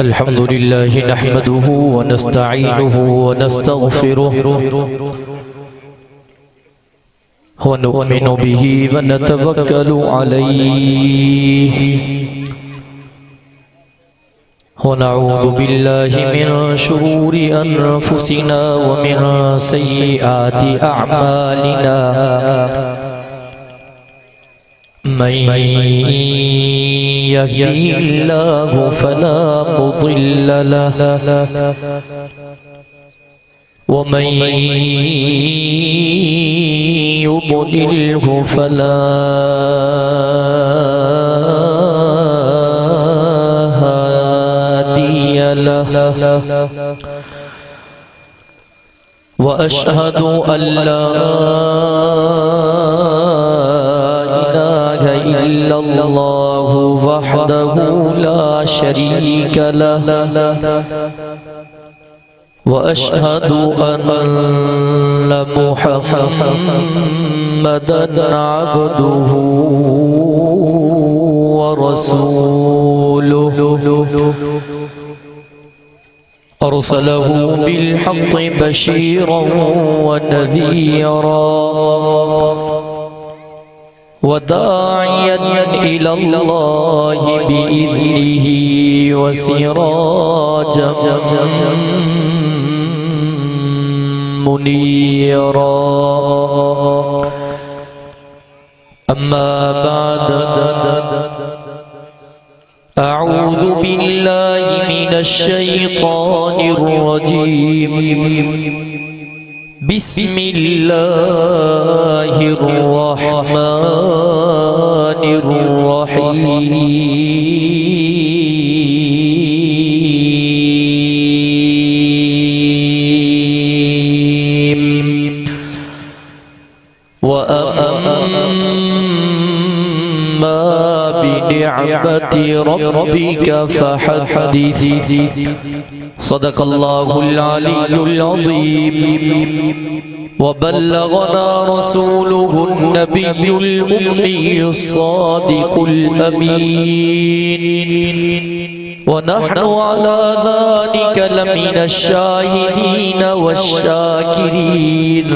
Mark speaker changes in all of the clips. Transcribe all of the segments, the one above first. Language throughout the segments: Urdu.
Speaker 1: الحمد لله نحمده ونستعينه ونستغفره ونؤمن به ونتوكل عليه ونعوذ بالله من شرور أنفسنا ومن سيئات أعمالنا من يهدي الله فلا مضل له ومن يضلله فلا هادي له وأشهد أن لا إلا الله وحده لا شريك له وأشهد أن محمدًا عبده ورسوله أرسله بالحق بشيرا ونذيرا وداعيا إلى الله بإذنه وسراجا منيرا أما بعد أعوذ بالله من الشيطان الرجيم بسم الله الرحمن الرحيم وأما بنعمة ربك فحدث صدق الله العلي العظيم وبلغنا رسوله النبي الأمي الصادق الأمين ونحن على ذلك لمن الشاهدين والشاكرين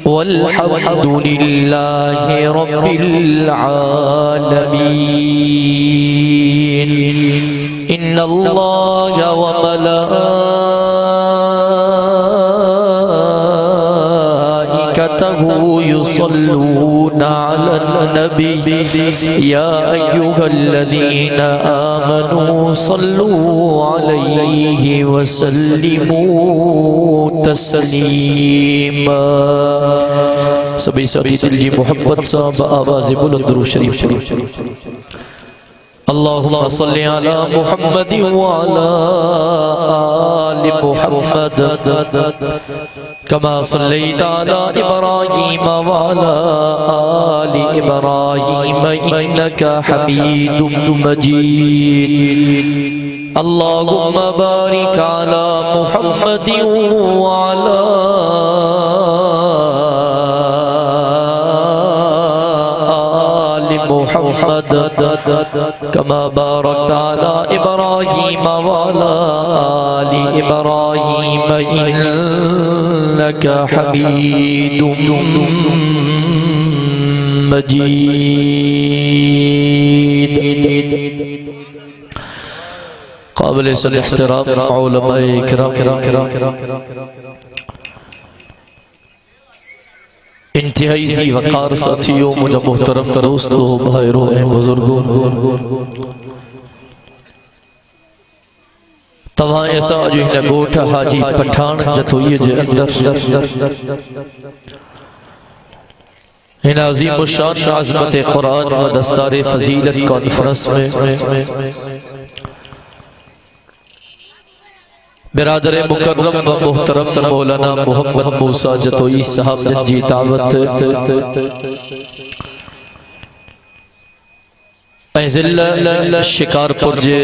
Speaker 1: والحمد لله رب العالمين إن الله وملائكته يصلون على النبي يا أيها الذين آمنوا صلوا عليه وسلموا تسليما سبھی ساتھی دل کی محبت صاحب آواز بلند درود شریف اللهم صل على محمد وعلى آل محمد كما صليت على إبراهيم وعلى آل إبراهيم إنك حميد مجيد اللهم بارك على محمد وعلى محمد كما باركت على إبراهيم وعلى آل إبراهيم إنك حميد مجيد قابل الاحترام علماء کرام انتہائی سی وقار ساتھیوں مجھے محترم دوستو بھائیروں بزرگوں تواں ایسا جو ہی نگوٹا حاجی پٹھان جتو یہ جے اندر ان عظیم و شان عظمت قرآن و دستار فضیلت کانفرنس میں برادر مکرم و محترم مولانا محمد موسیٰ جتوئی صاحب جنجی دعوت ذلہ شکارپور جے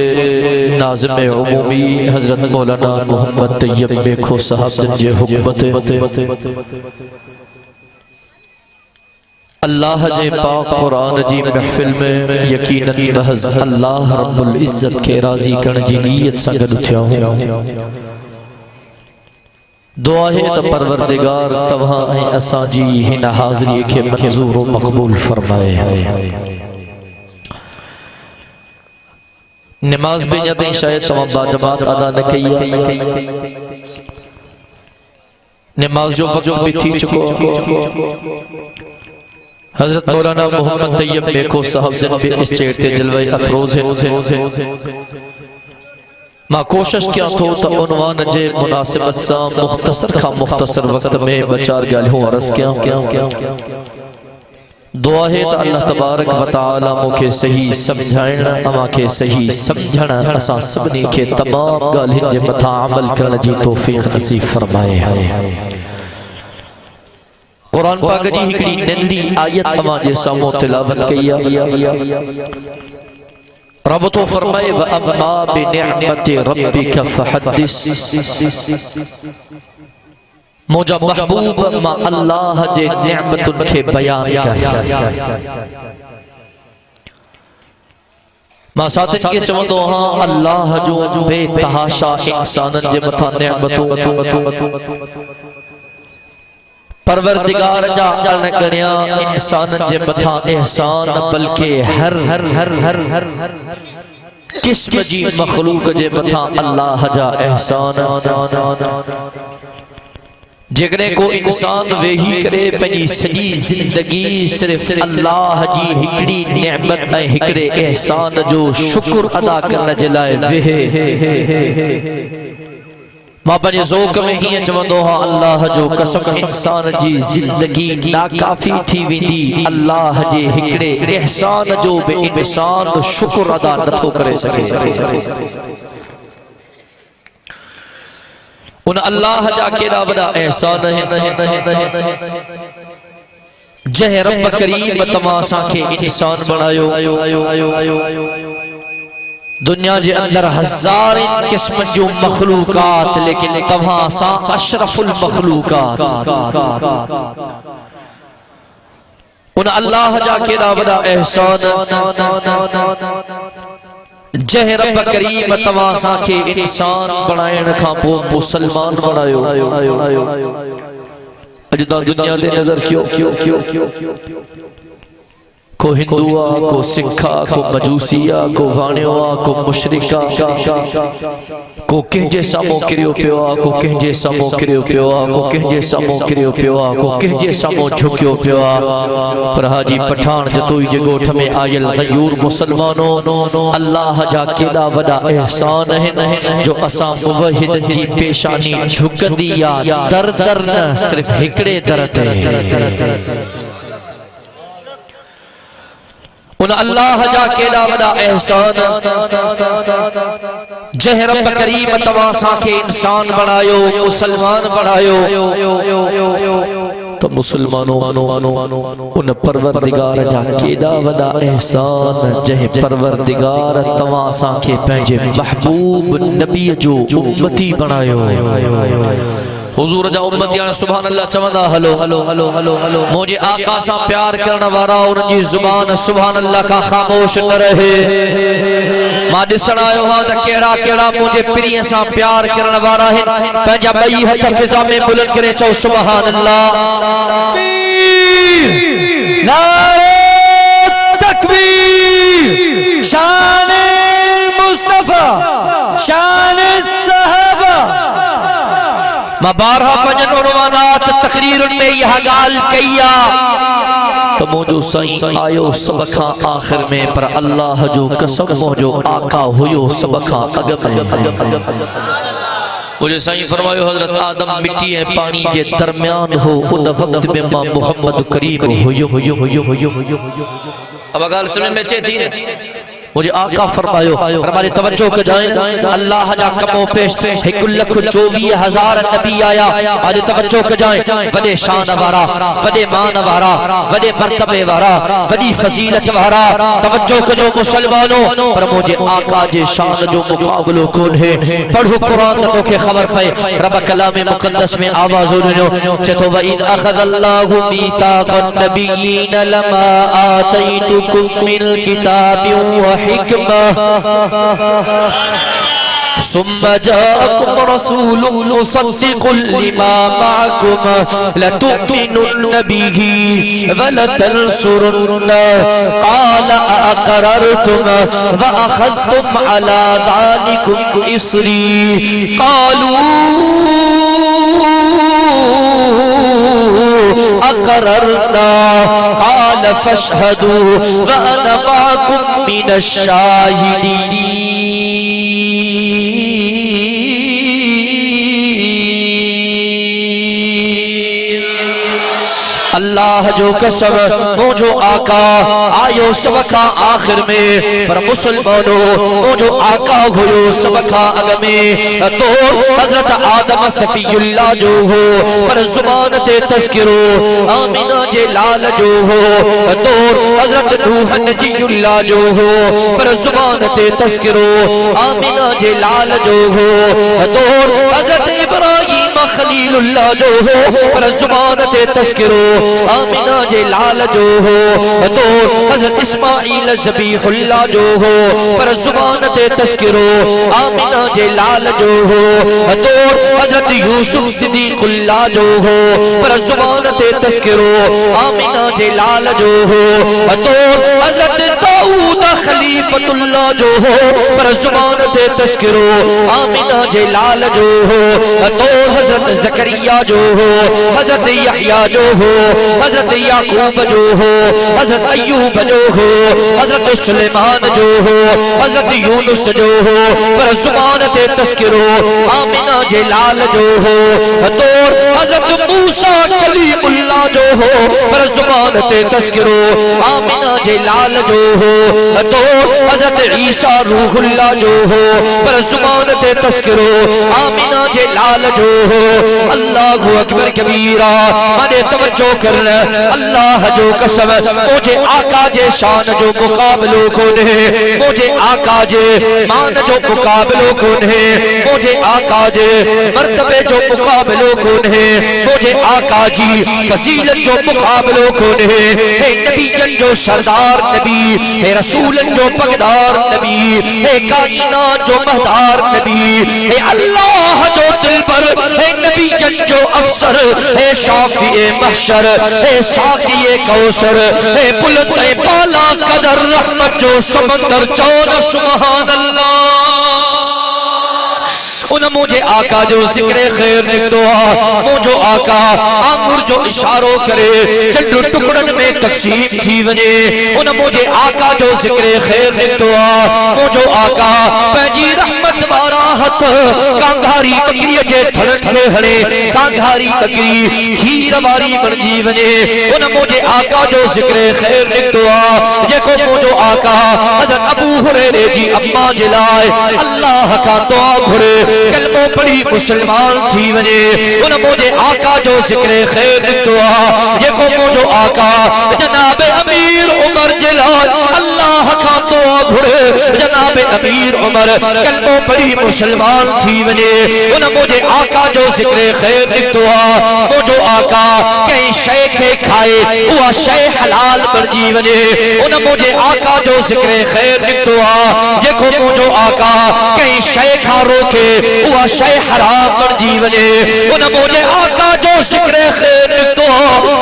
Speaker 1: ناظم عمومی حضرت مولانا محمد طیب بیکھو صاحب جنجی حکمت اللہ جے پاک قرآن جی محفل میں یقیناً محض اللہ رب العزت کے راضی کرن جی نیت سنگد اٹھیا ہوں دعا ہے تو پروردگار توہاں ہیں اساں جی ہن حاضری کے منظور و مقبول فرمائے نماز بھی جدیں شاید تمام با جماعت ادا نہ کیا نماز جو وقت بھی تھی چکو حضرت مولانا محمد طیب بیکو صاحب زنبی اسٹیٹ تے جلوہ افروز ہیں ماں کوشش کیا تو عنوان جے مناسبت سا مختصر کا مختصر وقت میں بچار گالی ہوں عرض کیا دعا ہے تو اللہ تبارک و تعالی موکے صحیح سمجھائنا اما کے صحیح سمجھنا اساں سبنی کے تمام گالہن جے متھا عمل کرنا جی توفیق نصیب فرمائے قرآن پاک جی ہکڑی نندی آیت اما جے سامو تلاوت کیا رب تو فرمائے وَأَمَّا بِنِعْمَةِ رَبِّكَ فَحَدِّث موجہ محبوب ما اللہ جے نعمت ان کے بیان کر ما ساتھن کے چمندو ہاں اللہ جو بے تحاشا انسانن جے متھا نعمتوں پروردگار جا گنیا انسانن جے متھا احسان بلکہ ہر قسم جی مخلوق جے متھا اللہ جا احسان جگرے کو انسان وہی کرے پنی سجی زندگی صرف اللہ جی ہکڑی نعمت ہکڑے احسان جو شکر ادا کرنا جلائے ماں پنی ذوق میں ہی چوندو ہاں اللہ جو قسم انسان جی زندگی ناکافی تھی ویندی اللہ جی ہکڑے احسان جو بے انسان شکر ادا نتھو کرے سکے ان اللہ جا کے وڈا احسان ہے جہ رب کریم تماسا کے انسان بنایو دنیا جے اندر ہزار قسم جو مخلوقات لیکن تماسا اشرف المخلوقات ان اللہ جا کے وڈا احسان جہ رب کریم تماسا کے انسان بنائے رکھا پو مسلمان بنایو اجدہ دنیا دے نظر کیوں کو ہندوہ کو سکھا کو مجوسیہ کو وانیوہ کو مشرکہ کو کہنجے سامو کریو پیوا کو کہنجے سامو کریو پیوا کو کہنجے سامو کریو پیوا کو کہنجے سامو جھکیو پیوا پر حاجی پٹھان جتوئی جگوٹھ میں آئل غیور مسلمانوں اللہ جا کیدا وڈا احسان ہے جو اساں موحد جی پیشانی جھک دیا در در نہ صرف ہکڑے درد ہے ان اللہ جا کیدا وڈا احسان جہ رب کریم تماسا کے انسان بنایو مسلمان بنایو تو مسلمانوں ان پروردگار جا کیدا وڈا احسان جہ پروردگار تماسا کے پہنجے محبوب نبی جو امتی بنایو حضور جا امتیان سبحان اللہ چمدہ ہلو مجھے آقا سا پیار کرنا وارا ان جی زبان سبحان اللہ کا خاموش نہ رہے ماں دسنا آئے ہاں دا کیڑا مجھے پریے سا پیار کرنا وارا ہے پہنجا بئی ہے تفضہ میں بلند کرے چاہو سبحان اللہ نعرہ تکبیر شان مصطفیٰ شان صحابہ ماں بارہا پجن عنوانات تقریر میں یہ گال کیا تو موجو سائیں آیو سبکھا آخر میں پر اللہ جو قسم موجو آقا ہویو سبکھا اگم مجھے سائیں فرمایو حضرت آدم مٹی ہے پانی کے درمیان ہو ان وقت میں ماں محمد کریم ہویو اب اگال سمیں میں چاہتی ہے مجھے آقا فرمایو ہماری توجہ کو جائیں اللہ جا کمو پیش ایک لکھ 24,000 نبی آیا ہماری توجہ کو جائیں وڈے شان وارا وڈے مان وارا وڈے مرتبے وارا وڈی فضیلت وارا توجہ کو جو مسلمانوں پر مجھے آقا جے شان جو مقابلو کون ہے پڑھو قرآن تو کہ خبر پائے رب کلام مقدس میں آواز ہو رہے چتو وَإِذْ أَخَذَ اللَّهُ مِيثَاقَ النَّبِيِّينَ لَمَا آتَيْتُكُم مِّنَ كِتَابٍ وحكمة ثم جاءكم رسول مصدق لما معكم لتؤمنن به ولتنصرنه قال أأقررتم وأخذتم على ذلكم إصري قالوا أقررنا قال فاشهدوا وأنا معكم من الشاهدين اللہ جو قسم وہ جو آقا آیو سبکا آخر میں پر مسلمانوں وہ جو آقا ہوئے سبکا اگ میں تو حضرت آدم صفی اللہ جو ہو پر زبان تے تذکرو آمینہ جے لال جو ہو تو حضرت نوح نجی اللہ جو ہو پر زبان تے تذکرو آمینہ جے لال جو ہو تو حضرت ابراہیم خلیل اللہ جو ہو پر زبان تے تذکرو آمینہ جے لال جو ہو تو حضرت اسماعیل ذبیح اللہ جو ہو پر زبان تے تذکرو آمینہ جے لال جو ہو تو حضرت یوسف صدیق اللہ جو ہو پر زبان تے تذکرو آمینہ جے لال جو ہو تو حضرت داؤد خلیفۃ اللہ جو ہو پر زبان تے تذکرو آمینہ جے لال جو ہو تو حضرت زکریا جو ہو حضرت یحییٰ جو ہو حضرت یعقوب جو ہو حضرت ایوب جو ہو حضرت سلیمان جو ہو حضرت یونس جو ہو پر زبان تے تذکرو آمینہ جے لال جو ہو تو حضرت موسیٰ کلیم اللہ جو ہو پر زبان تے تذکرو آمینہ جے لال جو ہو تو حضرت عیسیٰ روح اللہ جو ہو پر زبان تے تذکرو آمینہ جے لال جو ہو اللہ اکبر کبیرہ مانے توجہ کرنا اللہ جو قسم مجھے آقا جے شان جو مقابلو کون ہے مجھے آقا جے مان جو مقابلو کون ہے مجھے آقا جے مرتبے جو مقابلو کون ہے مجھے آقا جی فصیلت جو مقابلو کون ہے اے نبی جو سردار نبی اے رسول جو پگدار نبی اے کائنات جو مہدار نبی اے اللہ جو دل پر اے نبی جو افسر اے شافی محشر اے ساقی کوثر اے بلند اے بالا قدر رحمت جو سمندر چون سبحان اللہ ان مجھے آقا جو ذکر خیر نکتو مجھو آقا آنگر جو اشارو کرے چلو ٹکڑن میں تقسیم تھی ونے ان مجھے آقا جو ذکر خیر نکتو مجھو آقا پہنجی رحمت باراحت کانگھاری بکری جے تھڑن تھڑے ہڑے کانگھاری بکری کھیر باری بنجی ونے ان مجھے آقا جو ذکر خیر نکتو جے کو مجھو آقا حضرت ابو ہریرے جی اما جلائے اللہ کا دعا بھرے کلموں پڑھی مسلمان تھی ونے ان مجھے آقا جو ذکر خیر دعا یہ کو مجھے آقا جناب امیر عمر جلال اللہ کا دعا بھرے جناب امیر عمر کلموں پڑھی مسلمان تھی ونے ان مجھے آقا جو ذکر خیر دعا مجھے آقا کہیں شے کے کھائے وہ شے حلال بنجی ونے ان مجھے آقا جو ذکر خیر دعا یہ کو مجھے آقا کہیں شے کھا روکے وہ شے حرام بنجی ونے ان مجھے آقا جو ذکر خیر نکتو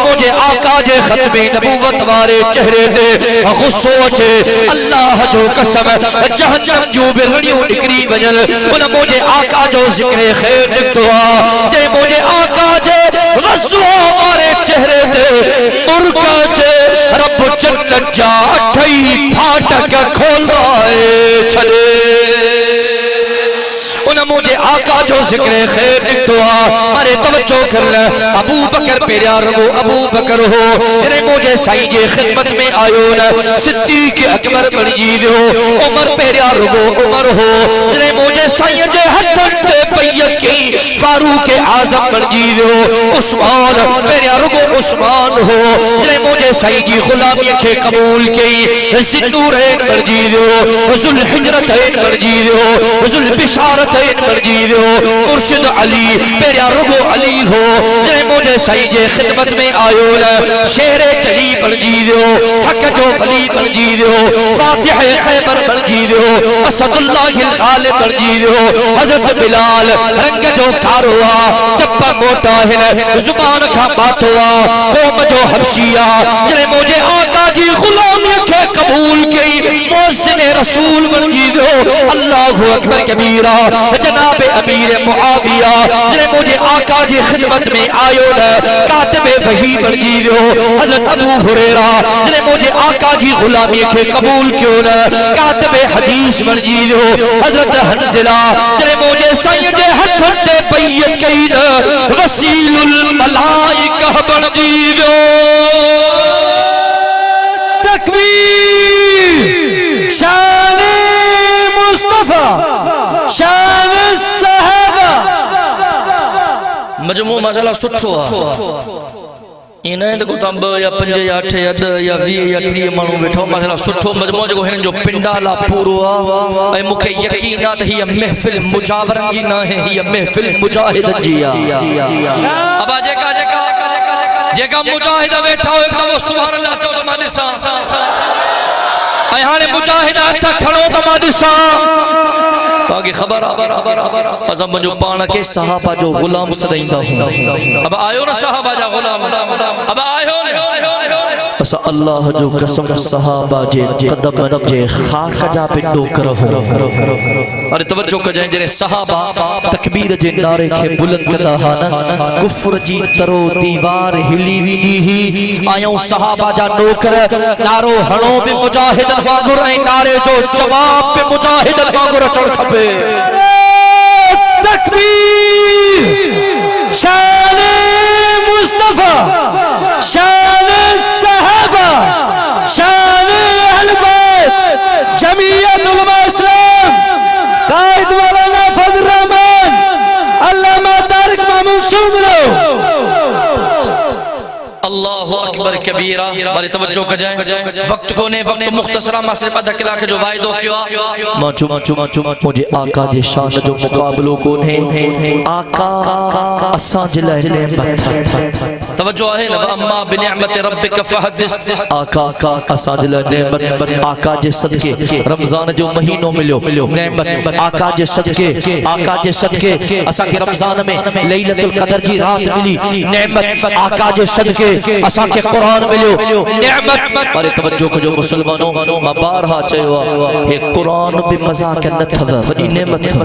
Speaker 1: مجھے آقا جے ختم نبوت وارے چہرے دے غصو اچھے اللہ جو قسم جہنم جو برڑیوں نکری بجل ان مجھے آقا جو ذکر خیر نکتو جے مجھے آقا جے غصو وارے چہرے دے مرکا جے رب چنچن جا اٹھائی پھاٹک کھول رائے چھلے ان انہیں مجھے آقا جو ذکر خیر دعا مارے توجہ کر لے ابو بکر پیرا رگو ابو بکر ہو انہیں مجھے سائی جے خدمت میں آئیو نا صدیق اکبر بڑی ہو عمر پیرا رگو عمر ہو انہیں مجھے سائی جے حدن تے بیت کی فاروق اعظم بڑی ہو عثمان پیرا رگو عثمان ہو انہیں مجھے سائی جی غلامی کے قبول کی ذنورین بڑی ہو ذل حجرتین بڑی ہو ذل بشارتین بڑی ہو مرشد علی پیرا رگو علی ہو انہیں مجھے سائی جے خدمت میں آئیو نا شہر چلی بڑی ہو حق جو ولی بڑی ہو فاتح خیبر بڑی ہو اسد اللہ الغالب بڑی ہو حضرت بلال رنگ جو کار ہوا چپا موٹا ہے زبان کا بات ہوا قوم جو حبشیہ جنہیں مجھے آقا جی غلامی کے قبول کی محسن رسول بڑی ہو اللہ اکبر کبیرہ جناب امیر معاویہ جنہیں مجھے آقا جی خدمت میں آئیو نا کاتب وحی بڑی ہو حضرت ابو ہریرہ جنہیں مجھے آقا جی غلامی کے قبول کیوں نا کاتب حدیث بڑی ہو حضرت حنزلہ جنہیں مجھے سید حضرت بیت کی نا وسیل الملائکہ بڑی ہو
Speaker 2: تکبیر شان مصطفیٰ شان الصحابہ
Speaker 1: مجموع مسئلہ سٹھو انہیں کو تم یا 5 یا 8 یا 10 یا 20 یا 30 مانو بیٹھو مسئلہ سٹھو مجموع جو ہن جو پنڈالا پوروا اے مکھے یقینات ہی محفل مجاورن جی نہ ہے ہی محفل مجاہدن جی اب آجے کا مجاہد بیٹھا ہو ایک دم سبحان اللہ چو دمانی سا اے ہانے مجاہد آتا کھڑو دمانی سا باقی خبر ازم جو پانا کے صحابہ جو غلام صدائندہ ہوں اب آئیو نا صحابہ جا غلام اب آئیو نا اسا اللہ جو قسم صحابہ جے قدم جے خاک جا پنڈو کرو اور توجہ کر جائیں جنہیں صحابہ تکبیر جے نارے کے بلند کدا ہانا کفر جی ترو دیوار ہلی وی ہی آئیوں صحابہ جا نوکر نارو ہنو بھی مجاہدن مانگر ہیں نارے جو جواب بھی مجاہدن مانگر چڑھ کھپے
Speaker 2: تکبیر شان مصطفیٰ شان الصحابہ شان اہل بیت جمعیت علماء اسلام قائد مولانا فضل الرحمن علامہ طارق محمود سومرو
Speaker 1: اللہ اکبر کبیرہ بارے توجہ کر جائیں وقت کو نے وقت مختصرہ مصرف ادھکلا کے جو وائدوں کیا مانچو مجھے آقا جے شان جو مقابلوں کو نے آقا اساں جلائے نعمت توجہ ہے نا اما بنعمت ربک فحدث آقا اساں جلائے نعمت آقا جے صدقے رمضان جو مہینوں ملیو نعمت آقا جے صدقے اساں کے رمضان میں لیلت القدر جی رات ملی نعمت آقا جے صدقے اساں کے قرآن ملیو نعمت بارے توجہ کو جو مسلمانوں ما بارہا چاہیوا یہ قرآن بھی مزاق نتھو وڈی نعمت تھو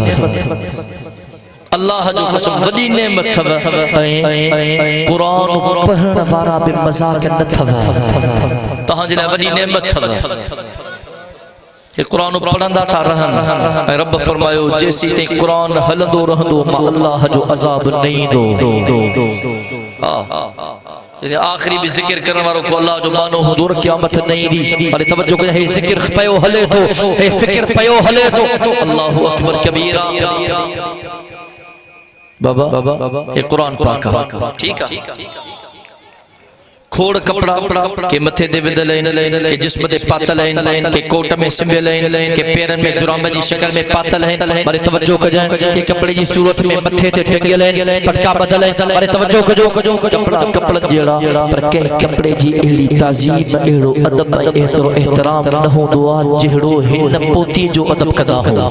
Speaker 1: اللہ جو قسم وڈی نعمت تھو قرآن پڑھن وارا بھی مزاق نتھو تہاں جلے وڈی نعمت تھو یہ قرآن پڑھندا تھا رہن رب فرمایو جیسی تے قرآن ہلندو رہندو ما اللہ جو عذاب نہیں دو یعنی آخری بھی ذکر کرنے والوں کو اللہ جو مانو حضور قیامت نہیں دی اور توجہ کریں ہے ذکر پیو ہلے تو ہے فکر پیو ہلے تو اللہ اکبر کبیرہ بابا یہ قرآن پاکا ٹھیک ہے کھوڑ کپڑا کہ متھے دے ود لین کہ جسم دے پاتل لین کہ کوٹ میں سمبے لین کہ پیرن میں جرام دی شکل میں پاتل ہیں بڑے توجہ کر جائیں کہ کپڑے دی صورت میں متھے تے ٹنگے لین پٹکا بدل ہیں بڑے توجہ کر جو کپڑا جیڑا پر کہ کپڑے جی اہلی تعظیم اہڑو ادب احترام نہ ہو دعا جہڑو ہن پوتی جو ادب کدا ہو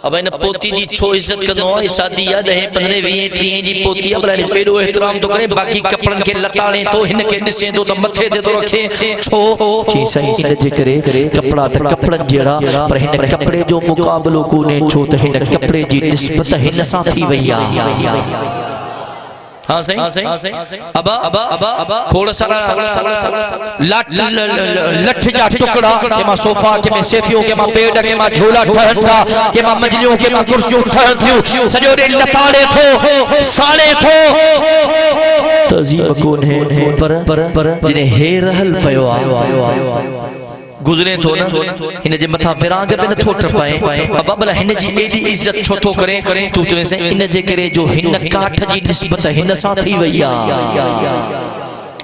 Speaker 1: اب این پوتی جی چھو عزت کرنو ہے سادی یاد ہے 15-20 جی پوتی اب لائن پیڑو احترام تو کریں باقی کپڑن کے لتاڑیں تو ہن کے نسیں دو تو متھے دے تو رکھیں چھو چیسا ہی جے کرے کپڑا تا کپڑن جیڑا پر ہن کپڑے جو مقابلوں کو نے چھو تو ہن کپڑے جی نسبت ہن ساتھی ویا ہاں صحیح ابا کھوڑ سارا لٹھ جا ٹکڑا کہ ماں صوفہ کہ میں سیفیوں کہ ماں پیڑ کہ ماں جھولا ٹھہن تھا کہ ماں مجلیوں کہ ماں کرسیوں ٹھہن تھیوں سجورے لطاڑے تھو سالے تھو تعظیم کون ہے پر جنہیں ہے رہل پیو گزرے تو نا ہن جے متھا ویران دے نہ تھوٹ پائے ابا بلا ہن جی ایڈی عزت چھو تو کرے تو تمہیں سے ان جے کرے جو ہن کاٹھ جی نسبت ہن سان تھی ویا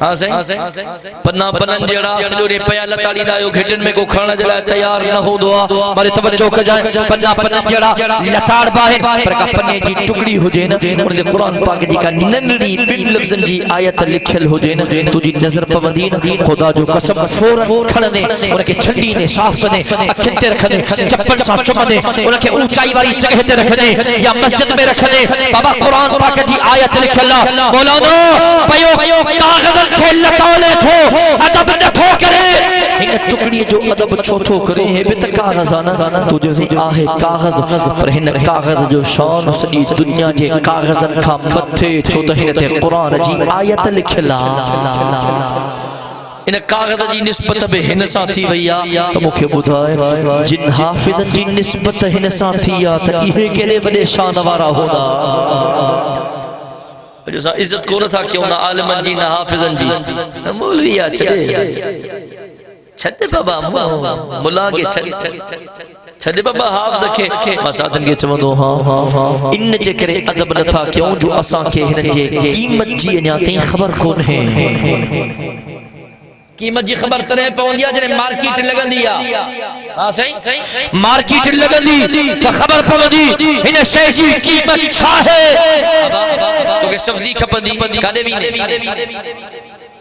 Speaker 1: ہاں صحیح پنا پنن جڑا سجورے پیا لتاڑی دایو گھٹن میں کو کھانا جلا تیار نہ ہو دعا مارے توجہ کر جائے پنا پنن جڑا لتاڑ باہر پر کا پنے جی ٹکڑی ہو جے نا ان دے قرآن پاک جی کا ننڑی بن لفظن جی آیت لکھل ہو جے نا تو جی نظر پوندی نا خدا جو قسم فوراً کھڑنے ان کے چھنڈی نے صاف کنے اکھن تے رکھنے چپن سا چمنے ان کے اونچائی والی جگہ تے رکھنے یا مسجد میں رکھنے بابا قرآن پاک جی آیت لکھل مولانا پیو کاغذ کھیل لطاولے تھو ادب نتھو کرے ہن ٹکڑی جو ادب چھو تھو کرے ہے بت کاغذ آنا تو جیسے آہے کاغذ پر ہن کاغذ جو شان سڑی دنیا جے کاغذن کھا متھے چھو تو ہن تے قرآن جی آیت لکھلا ان کاغذ جی نسبت بے ہن سان تھی ویا تو مکھے بدھائے جن حافظ جی نسبت ہن سان تھی یا تا یہ کیلے بڑے شان وارا ہونا جیسا عزت کو نہ تھا کیوں نہ عالمن جی نہ حافظن جی مولوی یا چھڑے بابا ملا کے چھڑے بابا حافظ کے مسادن کے چمدو ہاں ان جے کرے ادب نہ تھا کیوں جو اساں کے ہن جے قیمت جی انیاتے خبر کون ہے قیمت جی خبر ترے پوندیا جنے مارکیٹ لگن دیا ہاں صحیح مارکیٹ لگن دی تو خبر پوندی انہیں شے جی قیمت چھا ہے تو کہ سبزی کھپندی کھانے بھی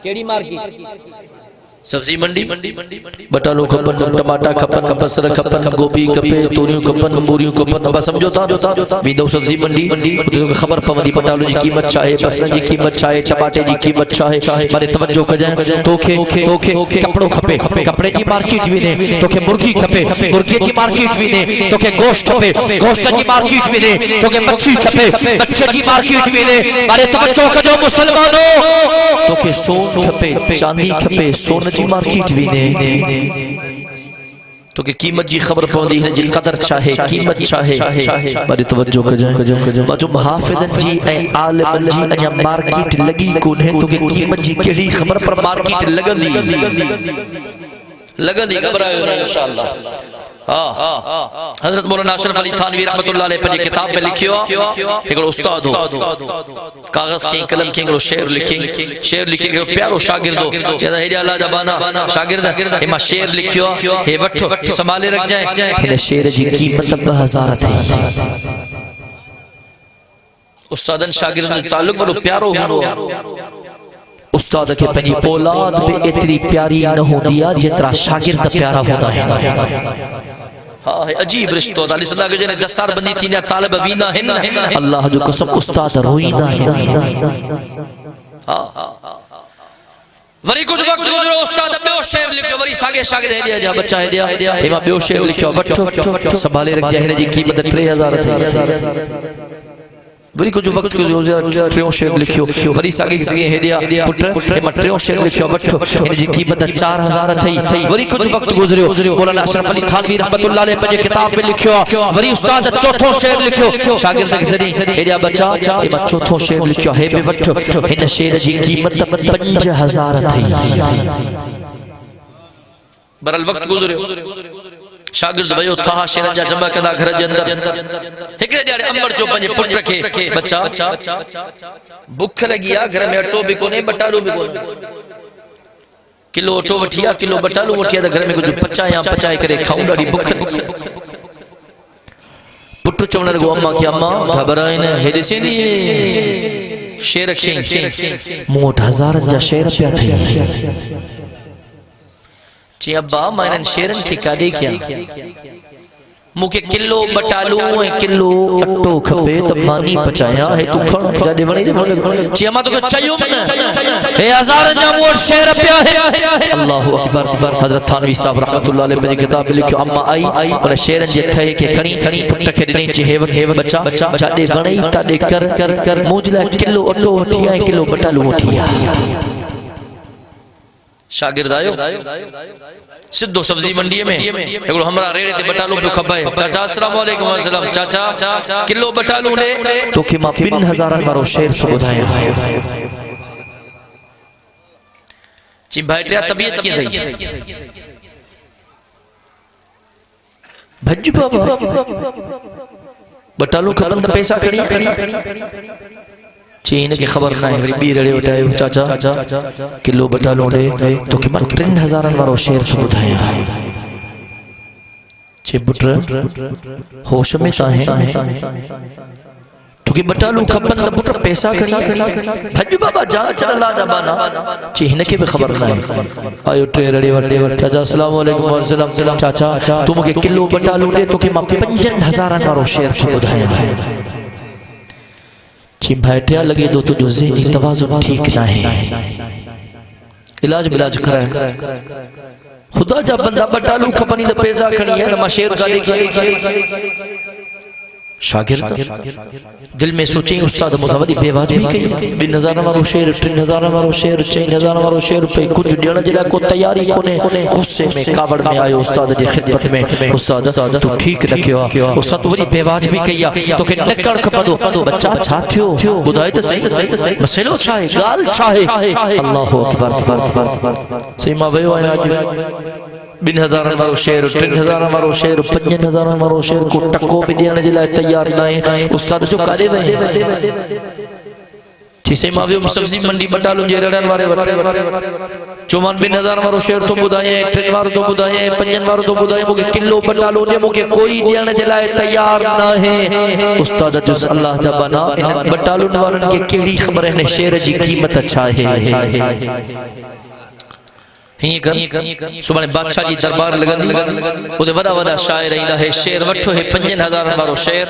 Speaker 1: کیڑی مارکیٹ سبزی منڈی بٹالو کھپن ٹماٹا کھپن بصر کھپن گوبھی کھپے توریوں کھپن موریوں کھپن بس سمجھو تا ویندو سبزی منڈی تو خبر پوندی بٹالو جی قیمت چاہے بصر جی قیمت چاہے ٹماٹے جی قیمت چاہے مارے توجہ کجائیں توکے کپڑوں کھپے کپڑے جی مارکیٹ بھی نے توکے مرغی کھپے مرغی جی مارکیٹ بھی نے توکے گوشت کھپے گوشت جی مارکیٹ بھی نے توکے مچھی کھپے مچھی جی مارکیٹ بھی نے مارے توجہ کجو مسلمانوں توکے سون کھپے چاندی کھپے سون جی مارکیٹ بھی نے تو کہ قیمت جی خبر پوندی ہے جی قدر چاہے قیمت چاہے بڑی توجہ کر جائیں جو محافظن جی اے عالم جی انیا مارکیٹ لگی کون ہے تو کہ قیمت جی کیڑی خبر پر مارکیٹ لگن دی گھبرائے ہونا انشاءاللہ حضرت مولانا اشرف علی تھانوی رحمت اللہ علیہ پنجی کتاب میں لکھیو ایک استاد ہو کاغذ کی قلم کی شعر لکھی پیارو شاگرد ہو جیسا ہیڈی اللہ جبانا شاگرد ہما شعر لکھیو ہے وٹھو سنبھالے رکھ جائیں ہنے شعر جی قیمت 2000 تھی استادن شاگرد تعلق بڑو پیارو ہو استاد کے پنجی اولاد بے اتری پیاری نہ ہو دیا جترا شاگرد پیارا ہوتا ہے عجیب رشتہ علیہ السلام کے جنہیں 10 سال بندی تھی نہ طالب وینا ہے اللہ جو قسم استاد روئینا ہے وری کچھ وقت گزرو استاد بیو شعر لکھو وری ساگے شاگرد ہے دیا جا بچہ ہے دیا ایمہ بیو شعر لکھو بٹھو سنبھالے رکھ جائے جی قیمت 3000 تھی وری کچھ وقت گزرو ٹریوں شعر لکھو وری ساگے ساگے ہے دیا پٹر ایمہ ٹریوں شعر لکھو بٹھو ان جی قیمت 4000 تھی وری کچھ وقت گزرو مولانا اشرف علی تھانوی رحمت اللہ علیہ پنجی کتاب میں لکھو وری استاد چوتھوں شعر لکھو شاگرد کے ذریعے ہے دیا بچہ ایمہ چوتھوں شعر لکھو ہے بے بٹھو ان شعر جی قیمت 5000 تھی برال وقت گزرو شاگرد بھائیو تھا شیرن جا جمع کدا گھر جے اندر ہکڑے ڈیارے امبر جو پنجے پٹ رکھے بچہ بکھ لگیا گھر میں اٹو بھی کونے بٹالو بھی کونے کلو اٹو وٹھیا کلو بٹالو وٹھیا گھر میں کچھ پچائے کرے کھاؤں ڈاڑی بکھ پٹو چونے لگو اماں کی اماں گھبرائن ہیڈی سیدھی شیر رکھیں موٹ 1000 جا شیر پیا تھی چی ابا میں ان شیرن کی کادے کیا مکے کلو بٹالوں ہیں کلو اٹو کھپے تب مانی پچایا ہے تو کھڑا جاڑے بڑی دے چی اما تو چاہیوں میں اے ہزار جامور شیر پیا ہے اللہ اکبر حضرت تھانوی صاحب رحمت اللہ علیہ پنجی کتاب لکھو اما آئی اور شیرن جے تھے کہ کھنی پٹھ کے ڈنی چی ہیون بچا جاڑے بڑی تا دے کر موجلہ کلو اٹو اٹھیا ہے کلو بٹالوں اٹھیا شاگرد آئیو سدھو سبزی منڈی میں ایکڑو ہمرا ریڑے تے بٹالو پہ کھبائے چاچا السلام علیکم وسلم چاچا کلو بٹالو نے تو کہ ماں 5000 مارو شیر سو بدھائے چی بھائیٹیا طبیعت کی گئی بھج بابا بٹالو کھبند پیسہ کری چین کی خبر نہ ہے بی رڑے اٹھائے چاچا کلو بٹالوں نے تو کہ مر 3000 مارو شیر سو بدھائے چھ بٹر ہوش میں ساہیں تو کہ بٹالو کھبند بٹر پیسہ کری بھج بابا جا چل اللہ جبانا چین کی بھی خبر نہ ہے آئیو ٹرے رڑے وڑے چاچا السلام علیکم وسلم چاچا تم کہ کلو بٹالوں نے تو کہ مر 5000 مارو شیر سو بدھائے چی بھائیٹیا لگے دو تو جو ذہنی توازن ٹھیک نہ ہے علاج بلاج کرائے خدا جا بندہ بٹالو کھپنی دا پیسہ کھنی ہے نما شیر کا دیکھیں شاگرد دل میں سوچیں استاد متوادی بے واج بھی کئی 2000 مارو شیر 3000 مارو شیر 4000 مارو شیر پہ کچھ ڈیڑا جلہ کو تیاری کونے غصے میں کابڑ میں آئے استاد جی خدمت میں استاد تو ٹھیک رکھیا استاد تو وری بے واج بھی کیا تو کہ نکڑ کھپدو بچہ چھاتیو بدھائے تو صحیح مسئلو چھائے گال چھائے اللہ اکبر سیما بھئیو آیا آج 2000 مارو شیر 3000 مارو شیر 5000 مارو شیر کو ٹکو بھی دینے جلائے تیار نائیں استاد جو کارے بھئے چیسے ماویو سبزی منڈی بٹالوں جے رڑن وارے 54,000 مارو شیر تو بدھائیں 3 مارو تو بدھائیں 5 مارو تو بدھائیں مجھے کلو بٹالوں نے مجھے کوئی دینے جلائے تیار نہ ہے استاد جو اللہ جبانا بٹالوں وارن کے کیڑی خبر ہے شیر جی قیمت اچھا ہے سبحان بادشاہ جی دربار لگن وہ دے وڈا وڈا شاعر ایندہ ہے شیر وٹھو ہے 5000 مارو شیر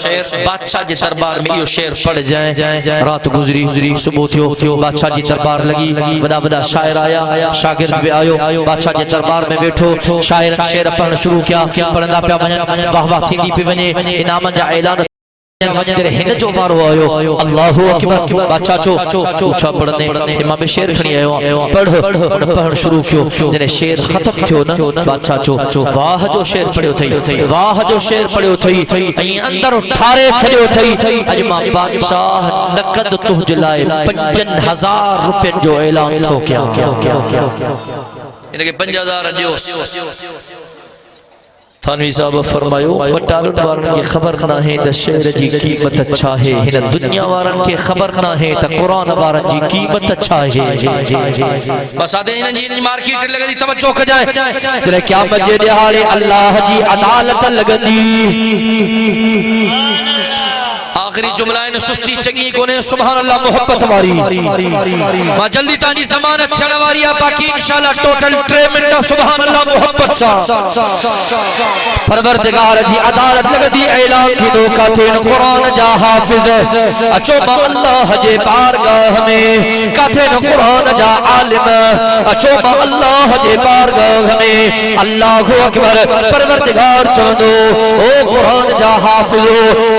Speaker 1: بادشاہ جی دربار میں یہ شیر پڑھ جائیں رات گزری صبح تھیو بادشاہ جی دربار لگی وڈا وڈا شاعر آیا شاگرد بھی آیو بادشاہ جی دربار میں بیٹھو شاعر شیر پڑھنا شروع کیا پڑھندا پیا ونجن واہ واہ تھیندی پئی ونجے انعام جا اعلان تیرے ہن جو مارو آئیو اللہ اکبر بادشاہ چو اچھا پڑھنے سے ماں میں شیر کھنی آئیو پڑھ شروع کیو جنہیں شیر ختم تھیو نا بادشاہ چو واہ جو شیر پڑھیو تھی واہ جو شیر پڑھیو تھی اندر اٹھارے چھڑیو تھی اج ماں بادشاہ نقد تہج لائے 5000 روپے جو اعلان تھو کیا انہیں کہ 5000 دیوس تھانوی صاحب فرمایو بٹالوں وارن کی خبر نہ ہے تا شیر جی قیمت اچھا ہے ہن دنیا وارن کی خبر نہ ہے تا قرآن وارن جی قیمت اچھا ہے بس آدھے انہیں جی مارکیٹ لگا دی توجہ کر جائے جلے کیا مجھے دہارے اللہ جی عدالت لگا دی آخری جملہ نے سستی چنگی کونے سبحان اللہ محبت واری ماں جلدی تانی زمانت چھڑا واری باقی انشاءاللہ ٹوٹل 3 منٹ سبحان اللہ محبت سا پروردگار جی عدالت لگ دی اعلان تھی دو کاتین قرآن جا حافظ اچو با اللہ جے بارگاہ میں کاتین قرآن جا عالم اچو با اللہ جے بارگاہ میں اللہ اکبر پروردگار چوندو او قرآن جا حافظ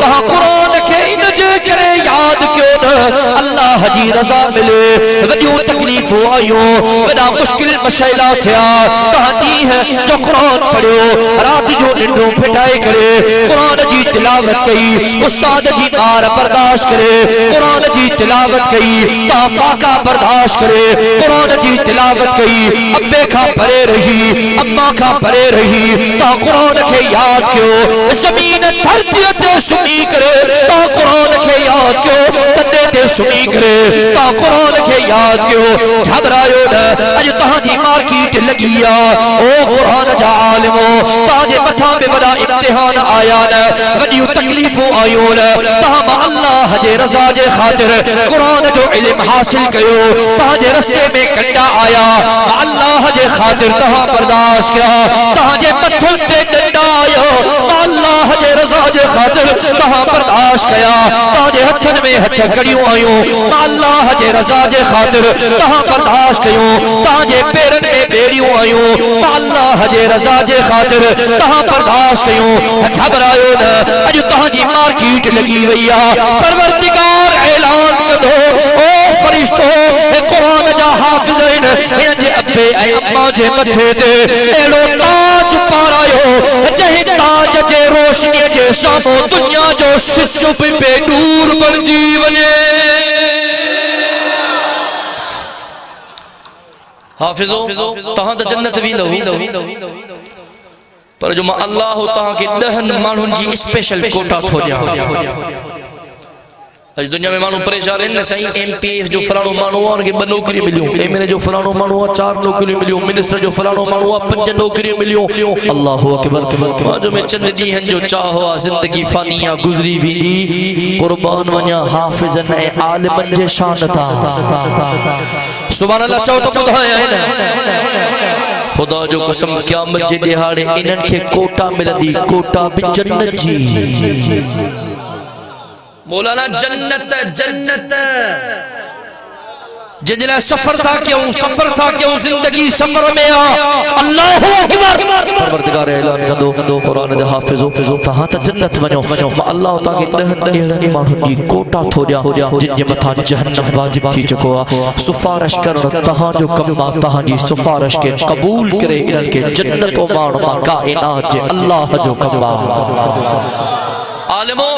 Speaker 1: کہاں قرآن کے انجے کرے یاد کیوں نہ اللہ جی رضا ملے وجیوں تکلیف آئیوں ودا مشکل مسئلہ تھیا کہاں ہے جو قرآن پڑھو رات جو ننڈوں پھٹائے کرے قرآن جی تلاوت کئی استاد جی نار برداشت کرے قرآن جی تلاوت کئی تا فاقہ برداشت کرے قرآن جی تلاوت کئی ابے کھا پڑے رہی اما کھا پڑے رہی تا قرآن کے یاد کیوں زمین دھرتیت سنی کرے تا قرآن کے یاد کیوں تندے تے سنی کرے تا قرآن کے یاد کیوں گھبرائیو نہ اج تہاں جی مارکیٹ لگیا او قرآن جا عالمو تاجے متھا میں بڑا امتحان آیا نہ وجی کڑیوں تکلیفوں آیون تہاں اللہ جے رضا جے خاطر قرآن جو علم حاصل کیو تہاں جے رسے میں کنڈا آیا اللہ جے خاطر تہاں برداشت کیا تہاں جے متھن تے ڈنڈا آیا اللہ جے رضا جے خاطر تہاں برداشت کیا تہاں جے ہتھن میں ہتھ کڑیوں آیوں اللہ جے رضا جے خاطر تہاں برداشت کیوں تہاں جے پیرن میں بیڑیوں آیوں اللہ جے رضا جے خاطر تہاں برداشت کیوں گھبرایو نہ اج تہاں جی مارکیٹ لگی ویا پروردگار اعلان کدو او فرشتو قرآن جا حافظین ان جے ابے اے اماں جے متھے تے اڑو تاج پارایو جے تاج جے روشنی جے سامو دنیا جو سچ پہ نور بنجی ونے حافظو تہاں تے جنت ویندو پر جو اللہ تہاں کے دہن مانن جی اسپیشل کوٹا تھو جا اج دنیا میں مانو پریشان ہیں سائیں ایم پی ایف جو فلانو مانو ان کے نوکری ملیوں ایم ایل اے جو فلانو مانو 4 نوکری ملیوں منسٹر جو فلانو مانو 5 نوکری ملیوں اللہ اکبر جو میں چند جی ہیں جو چاہو زندگی فانیہ گزری بھی قربان ونیا حافظن اے عالمن جے شان تا سبحان اللہ چاہو تو بدھایا ہے نا خدا جو قسم قیامت جے دہاڑے انہن کے کوٹا ملندی کوٹا بھی جنت جی مولانا جنت جنجلہ سفر تھا کیوں زندگی سفر میں اللہ اکبر پروردگار اعلان کدو قرآن دے حافظو تہاں تا جنت ونیو اللہ تاکہ دہن اہلن مانو جی کوٹا تھو جا جن جے متھا جہنم واجب تھی چکو سفارش کرن تہاں جو کما تہاں جی سفارش کے قبول کرے انہن کے جنت و مانو کائنات جے اللہ جو کما عالمو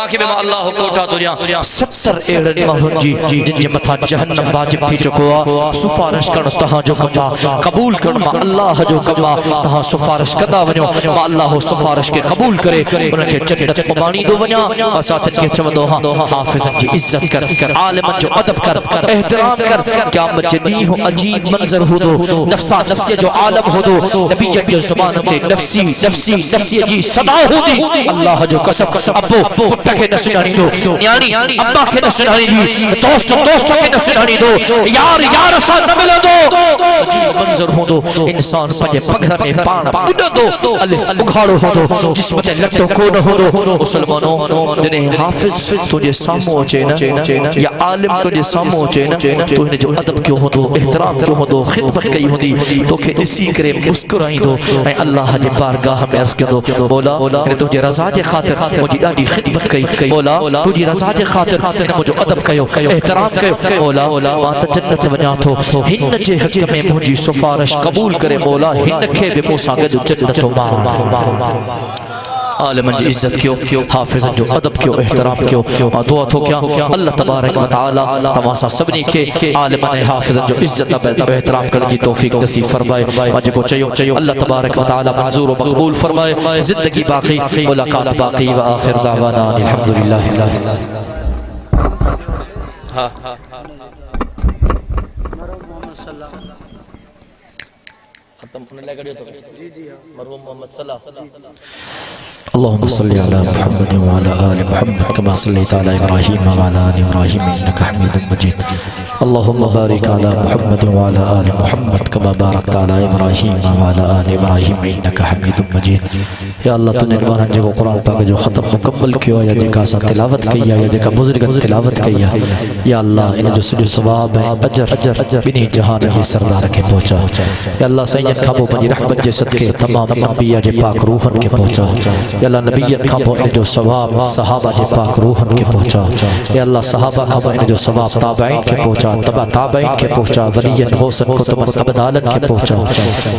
Speaker 1: تاکہ میں اللہ کوٹا تو جا 70 اہلن مانو جی جن جے متھا جہنم واجب تھی چکو سفارش کرن تہاں جو کما قبول کرن اللہ جو کما تہاں سفارش کدا ونیو ما اللہ سفارش کے قبول کرے انہن کے جنت کو مانی دو ونیا اساتن کے چوندو حافظن کی عزت کر عالمن جو ادب کر احترام کر قیامت جے نہیں عجیب منظر ہو دو نفسی جو عالم ہو دو نبی جو زبان تے نفسی جی صدا ہو دی اللہ جو قسم ابو پٹا کے نسلانی دو یعنی ابا کے نسلانی دی دوست کے نسلانی دو یار ساتھ ملا دو عجیب منظر ہو دو انسان پجے پگھر میں پانا پڑا دو الف بکھاڑو ہو دو جسم تے لٹو کون ہو دو مسلمانوں جنہیں حافظ تجھے سامو اچے نا یا عالم تجھے سامو اچے نا تو انہیں جو ادب کیوں ہو دو احترام کیوں ہو دو خدمت کئی ہو دی تو کہ اسی کرے مسکرائیں دو اے اللہ جے بارگاہ میں عرض کر دو مولا انہیں تجھے رضا جے خاطر مجھے ڈاڑی خدمت کئی مولا تجھے رضا جے خاطر انہیں مجھے ادب کیو احترام کیو مولا ماتا جنت ونیا تھو ہن جے حق میں مجھے سفارش قبول کرے مولا ہن کے بے موسیٰ گے جو جنت مار عالمن جی عزت کیو حافظ جو ادب کیو احترام کیو دعا تو کیا اللہ تبارک و تعالی تماسا سبنی کے عالمن حافظ جو عزت احترام کرنے کی توفیق نصیب فرمائے مجھے کو چاہیو اللہ تبارک و تعالی منظور و مقبول فرمائے زندگی باقی ملاقات باقی و آخر دعوانا الحمدللہ ختم کرنے لگا دیو تو مرحوم محمد صلی اللہ علیہ وسلم اللهم صل على محمد وعلى آل محمد كما صليت على إبراهيم وعلى آل إبراهيم إنك حميد مجيد اللهم بارك على محمد وعلى آل محمد كما باركت على إبراهيم وعلى آل إبراهيم إنك حميد مجيد یا اللہ تو نربان جے کو قرآن پاک جو ختم مکمل کیا یا جے کا سا تلاوت کیا یا جے کا بزرگ تلاوت کیا یا اللہ انہیں جو سجو ثواب ہے اجر بنی جہان علی سردار کے پہنچا یا اللہ سید کھابو پنجی رحمت جے صدقے تمام انبیاء جے پاک روحن کے پہنچا یا اللہ نبیت کھابو انہیں جو ثواب صحابہ جے پاک روحن کے پہنچا یا اللہ صحابہ کھابو انہیں جو ثواب تابعین کے پہنچا تبع تابعین کے پہنچا ولیین غوثن کتب عبدالن کے پہنچا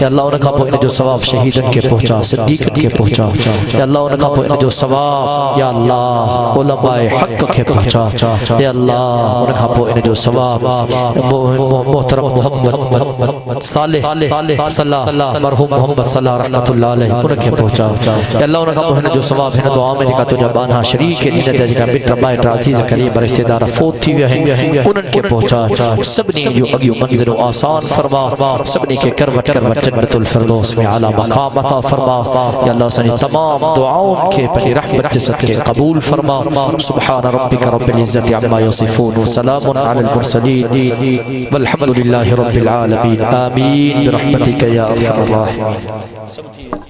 Speaker 1: یا اللہ انہیں کھابو انہیں جو ثواب شہیدن کے پہنچا صدیقن کے پہنچا یا اللہ انہیں کھابو انہیں جو ثواب یا اللہ علماء حق کے پہنچا یا اللہ انہیں کھابو انہیں جو ثواب محترم محمد صالح صلی مرحوم محمد صلی رحمت اللہ علیہ انہیں کے پہنچا یا اللہ انہیں کھابو ہے جو ثواب ہے دعا میں لکھا تو جب آنہا شریک ہے نیت جگہ بٹر بائٹ عزیز کریم رشتہ دار فوت تھی ہوئے ہیں انہن کے پہنچا سب نے جو اگیو منزل و آسان فرما سب نے کے کروٹ کروٹ جنت الفردوس میں اعلی مقام عطا فرما یا اللہ سنی تمام دعاؤں کے پنی رحمت جسد کے قبول فرما سبحان ربک رب العزت عما یصفون وسلام علی المرسلین والحمد للہ رب العالمین آمین برحمتک یا ارحم الراحمین